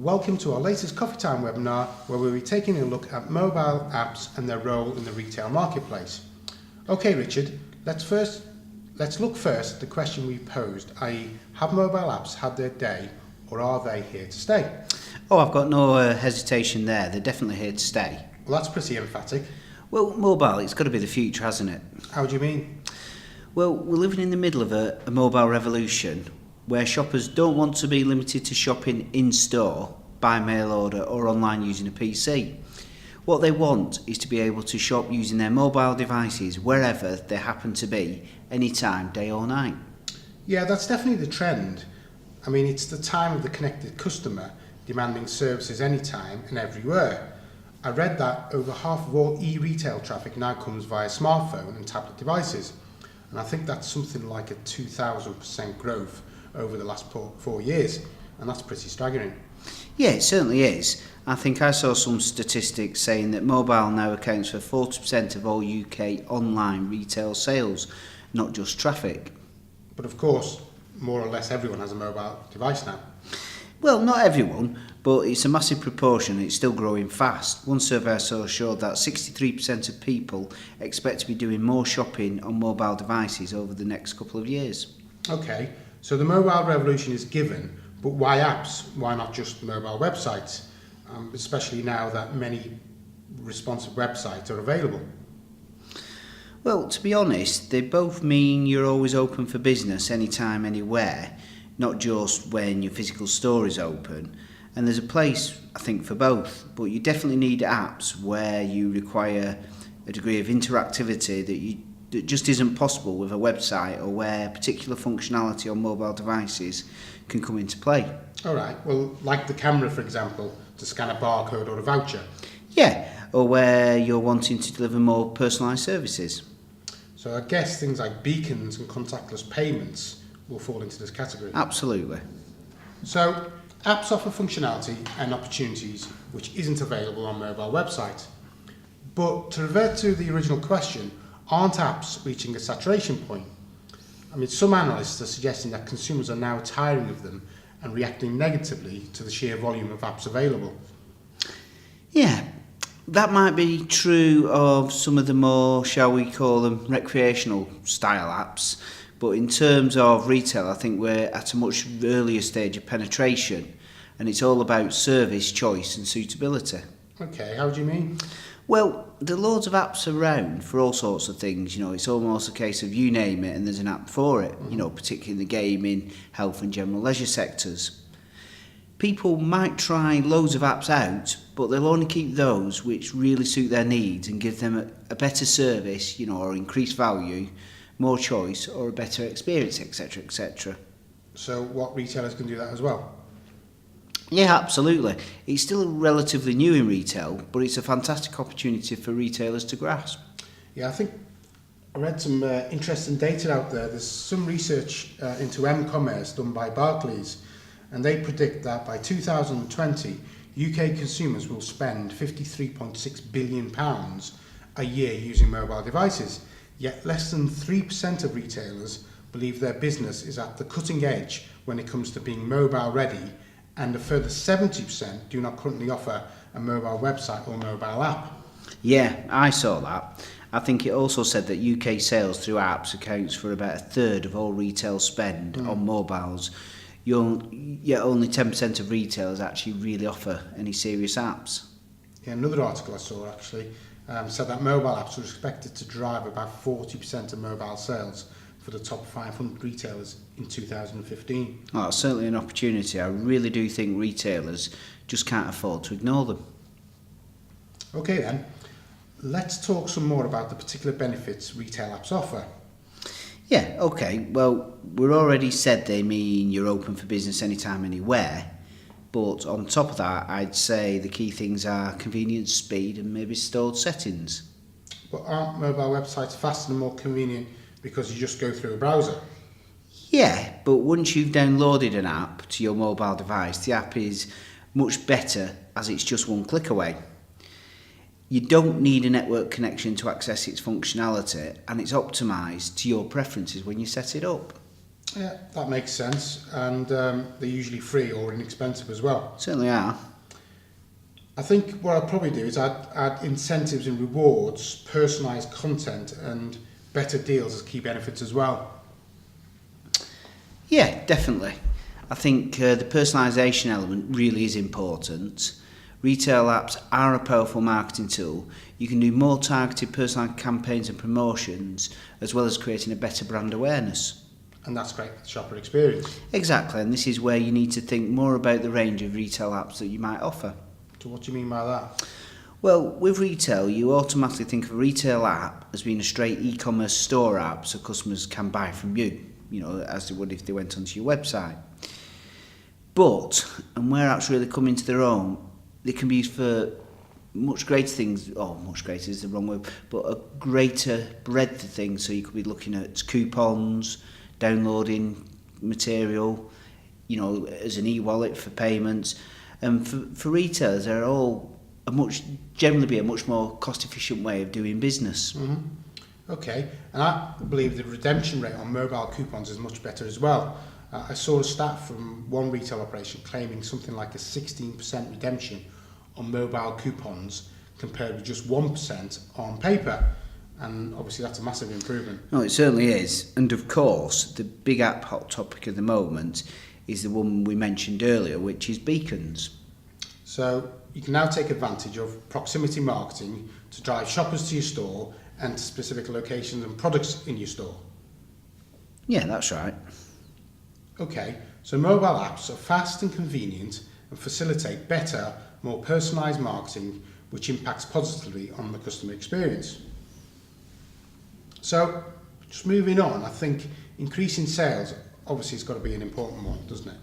Welcome to our latest Coffee Time webinar where we'll be taking a look at mobile apps and their role in the retail marketplace. Okay Richard, let's look first at the question we posed, i.e. have mobile apps had their day or are they here to stay? Oh, I've got no hesitation there. They're definitely here to stay. Well, that's pretty emphatic. Well, mobile, it's got to be the future, hasn't it? How do you mean? Well, we're living in the middle of a mobile revolution where shoppers don't want to be limited to shopping in-store, by mail order or online using a PC. What they want is to be able to shop using their mobile devices wherever they happen to be, anytime, day or night. Yeah, that's definitely the trend. I mean, it's the time of the connected customer demanding services anytime and everywhere. I read that over half of all e-retail traffic now comes via smartphone and tablet devices. And I think that's something like a 2,000% growth over the last 4 years. And that's pretty staggering. Yeah, it certainly is. I think I saw some statistics saying that mobile now accounts for 40% of all UK online retail sales, not just traffic. But of course, more or less everyone has a mobile device now. Well, not everyone, but it's a massive proportion and it's still growing fast. One survey I saw showed that 63% of people expect to be doing more shopping on mobile devices over the next couple of years. Okay, so the mobile revolution is given, but why apps? Why not just mobile websites? Especially now that many responsive websites are available. Well, to be honest, they both mean you're always open for business anytime, anywhere, not just when your physical store is open. And there's a place, I think, for both, but you definitely need apps where you require a degree of interactivity that just isn't possible with a website, or where particular functionality on mobile devices can come into play. Alright, well, like the camera, for example, to scan a barcode or a voucher. Yeah, or where you're wanting to deliver more personalised services. So I guess things like beacons and contactless payments will fall into this category. Absolutely. So apps offer functionality and opportunities which isn't available on mobile websites. But to revert to the original question, aren't apps reaching a saturation point? I mean, some analysts are suggesting that consumers are now tiring of them and reacting negatively to the sheer volume of apps available. Yeah, that might be true of some of the more, shall we call them, recreational style apps. But in terms of retail, I think we're at a much earlier stage of penetration, and it's all about service, choice and suitability. Okay, how do you mean? Well, there are loads of apps around for all sorts of things. It's almost a case of you name it and there's an app for it, particularly in the gaming, health and general leisure sectors. People might try loads of apps out, but they'll only keep those which really suit their needs and give them a better service, or increased value, more choice or a better experience, etc, etc. So what retailers can do that as well? Yeah, absolutely. It's still relatively new in retail, but it's a fantastic opportunity for retailers to grasp. Yeah, I think I read some interesting data out there. There's some research into m-commerce done by Barclays, and they predict that by 2020, UK consumers will spend £53.6 billion a year using mobile devices, yet less than 3% of retailers believe their business is at the cutting edge when it comes to being mobile ready, and a further 70% do not currently offer a mobile website or mobile app. Yeah, I saw that. I think it also said that UK sales through apps accounts for about a third of all retail spend on mobiles, yet only 10% of retailers actually really offer any serious apps. Yeah, another article I saw actually said that mobile apps are expected to drive about 40% of mobile sales for the top 500 retailers in 2015. Well, it's certainly an opportunity. I really do think retailers just can't afford to ignore them. Okay then, let's talk some more about the particular benefits retail apps offer. Yeah, okay. Well, we've already said they mean you're open for business anytime, anywhere. But on top of that, I'd say the key things are convenience, speed and maybe stored settings. But aren't mobile websites faster and more convenient because you just go through a browser? Yeah, but once you've downloaded an app to your mobile device, the app is much better as it's just one click away. You don't need a network connection to access its functionality, and it's optimised to your preferences when you set it up. Yeah, that makes sense, and they're usually free or inexpensive as well. Certainly are. I think what I'd probably do is add incentives and rewards, personalised content and better deals as key benefits as well. Yeah, definitely. I think the personalisation element really is important. Retail apps are a powerful marketing tool. You can do more targeted personalised campaigns and promotions, as well as creating a better brand awareness. And that's great for the shopper experience. Exactly, and this is where you need to think more about the range of retail apps that you might offer. So what do you mean by that? Well, with retail, you automatically think of a retail app as being a straight e-commerce store app so customers can buy from you, as they would if they went onto your website. But, and where apps really come into their own, they can be used for much greater things, much greater is the wrong word, but a greater breadth of things. So you could be looking at coupons, downloading material, as an e-wallet for payments. And for retailers, they're all generally be a much more cost-efficient way of doing business. Mm-hmm. Okay, and I believe the redemption rate on mobile coupons is much better as well. I saw a stat from one retail operation claiming something like a 16% redemption on mobile coupons compared with just 1% on paper. And obviously that's a massive improvement. No, it certainly is. And of course, the big app hot topic at the moment is the one we mentioned earlier, which is beacons. So you can now take advantage of proximity marketing to drive shoppers to your store and to specific locations and products in your store. Yeah, that's right. Okay, so mobile apps are fast and convenient and facilitate better, more personalised marketing, which impacts positively on the customer experience. So, just moving on, I think increasing sales obviously has got to be an important one, doesn't it?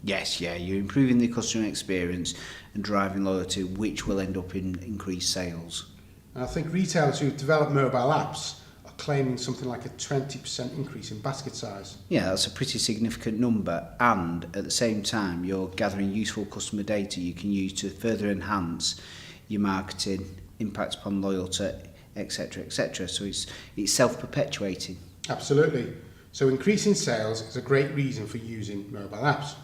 Yes, yeah, you're improving the customer experience and driving loyalty, which will end up in increased sales. And I think retailers who develop mobile apps are claiming something like a 20% increase in basket size. Yeah, that's a pretty significant number, and at the same time you're gathering useful customer data you can use to further enhance your marketing, impact upon loyalty, etc, etc. So it's self-perpetuating. Absolutely. So increasing sales is a great reason for using mobile apps.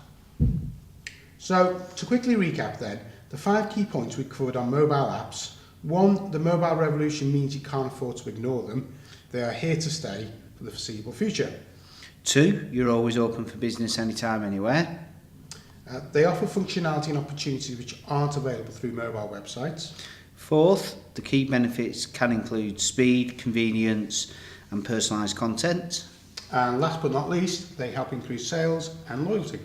So to quickly recap then, the 5 key points we covered on mobile apps. 1, the mobile revolution means you can't afford to ignore them. They are here to stay for the foreseeable future. 2, you're always open for business anytime, anywhere. They offer functionality and opportunities which aren't available through mobile websites. 4th, the key benefits can include speed, convenience and personalised content. And last but not least, they help increase sales and loyalty.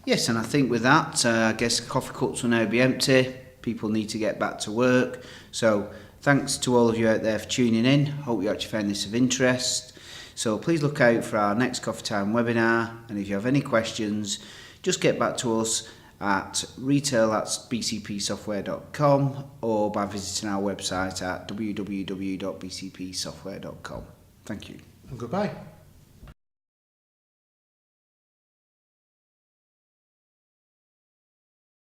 Yes, and I think with that, I guess coffee cups will now be empty. People need to get back to work. So thanks to all of you out there for tuning in. Hope you actually found this of interest. So please look out for our next Coffee Time webinar. And if you have any questions, just get back to us at retail@bcpsoftware.com or by visiting our website at www.bcpsoftware.com. Thank you. And goodbye.